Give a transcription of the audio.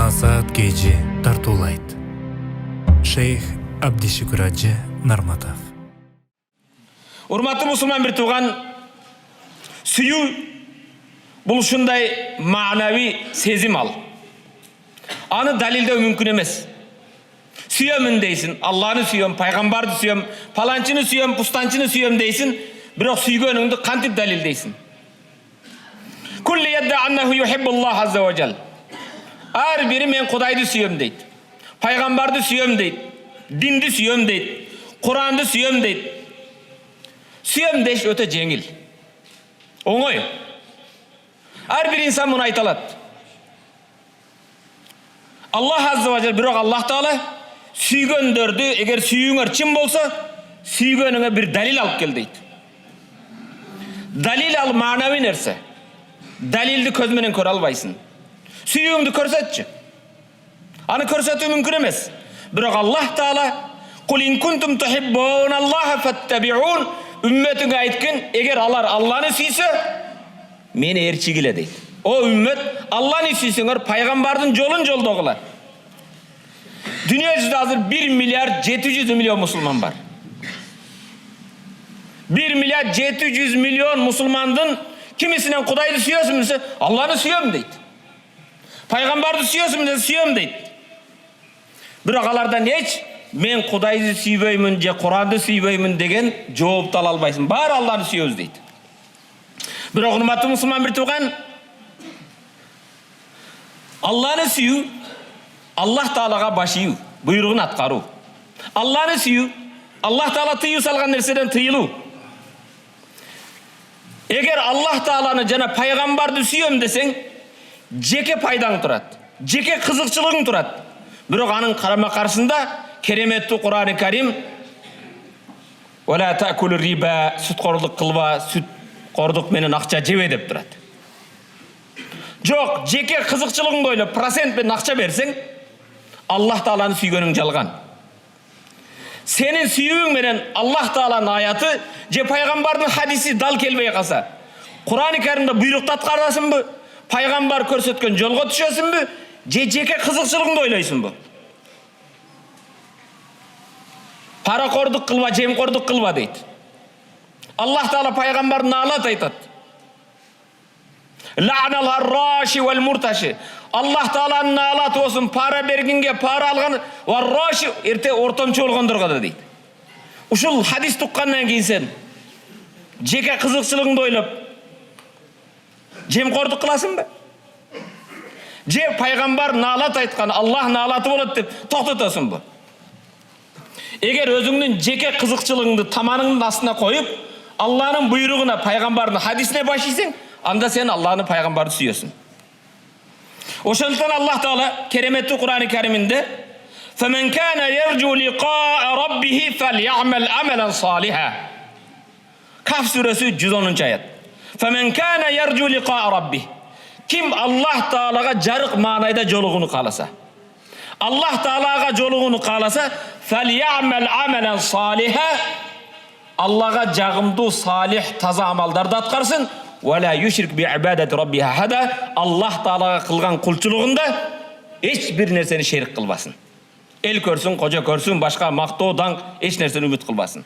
Насаат Кejи тартуулайт. Шейх Абдишүкүр Ажы Нарматов. Урматтуу мусулман бир тууган, сүйүү бул ушундай маанавий сезим ал. Аны далилдөө мүмкүн эмес. Сүйөмүн дейсин, Алланы сүйөм, пайгамбарды сүйөм, паланчыны сүйөм, пустанчыны сүйөм дейсин, бирок сүйгөнүңдү кантип далилдейсин? Кулли ядда аннаху юхиббуллах азза ва жал. Ар бири мен Кудайды сүйөм дейт. Пайгамбарды сүйөм дейт. Динди сүйөм дейт. Куранды сүйөм дейт. Сүйөм деш өтө жеңил. Оңой. Ар бир инсан муну айта алат. Аллах азза ва жал, бирок Аллах Таала сүйгөндөрдү, эгер сүйүүңөр чын болсо, сүйгөнүңө бир далил алып кел дейт. Далил ал маанавий нерсе. Далилди көз менен көрө албайсың. Сүйүүңдү көрсөтчү. Аны көрсөтүү мүмкүн эмес. Бирок Аллах Таала "Кул ин кунтум тухиббуна Аллаха фаттабиун" үммөтүңө айткын, эгер алар Алланы сүйсө, мени ээрчигиле дейт. О үммөт, Алланы сүйсөңөр пайгамбардын жолун жолдогула. Дүйнө жүзүндө азыр 1 миллиард 700 миллион мусулман бар. 1 миллиард 700 миллион мусулмандын кимисинен Кудайды сүйөсүң десе, Алланы сүйөм дейт. Пайгамбарды сүйөсүң десе, сүйөм дейт. Бирок алардан эч мен Кудайды сүйбөймүн же Куранды сүйбөймүн деген жоопту ала албайсың. Баары Алланы сүйөбүз дейт. Бирок урматтуу мусулман бир тууган, Алланы сүйүү, Аллах Таалага баш ийүү, буйругун аткаруу. Алланы сүйүү, Аллах Таала тыюу салган нерседен тыйылуу. Эгер Аллах Тааланы жана пайгамбарды сүйөм десең, жеке пайдаң турат, жеке кызыкчылыгың турат. Бирок анын карама каршысында кереметтүү Куран-ы Карим "Вала таакулу риба", сүткорлук кылба, сүткорлук менен акча жебе деп турат. Жок, жеке кызыкчылыгыңды ойлоп, процент менен акча берсең, Аллах Тааланы сүйгөнүң жалган. Сенин сүйүүң менен Аллах Тааланын аяты же пайгамбардын хадиси дал келбей калса, Куран-ы Каримде буйрукту аткарасыңбы, пайгамбар көрсөткөн жолго түшөсүңбү, же жеке кызыкчылыгыңды ойлойсуңбу? Паракордук кылба, жемкордук кылба дейт. Аллах Таала пайгамбардын наалат айтат. Ла'нал харраши вал мурташи. Аллах Тааланын наалаты болсун, пара бергенге, пара алган, варраши эрте ортомчу болгондорго да дейт. Ушул хадис туккандан кийин сен жеке кызыкчылыгыңды ойлоп жемкордук кыласыңбы? Же пайгамбар наалат айткан, Аллах наалаты болот деп токтотосуңбу? Эгер өзүңдүн жеке кызыкчылыгыңды таманыңдын астына коюп, Алланын буйругуна, пайгамбардын хадисине баш ийсең, анда сен Алланы, пайгамбарды сүйөсүң. Ошондуктан Аллах Таала кереметтүү Куран-ы Кариминде "Фаман кана яржу лиқаа раббихи фальяъмал амалан салиха". Каф сүрөсү 110 аят. "Фаман кана яржу лиқаа раббихи". Ким Аллах Таалага жарык маанайда жолугууну кааласа, Аллах Таалага жолугууну кааласа, фальяъмал амалан салиха, Аллага жагымдуу, салих, таза амалдарды аткарсын. Вала юшрик би ибадати раббиха ахада. Аллах Таалага кылган кулчулугунда эч бир нерсени шерик кылбасын. Эл көрсүн, кожо көрсүн, башка мактоо, даңк эч нерсени үмүт кылбасын.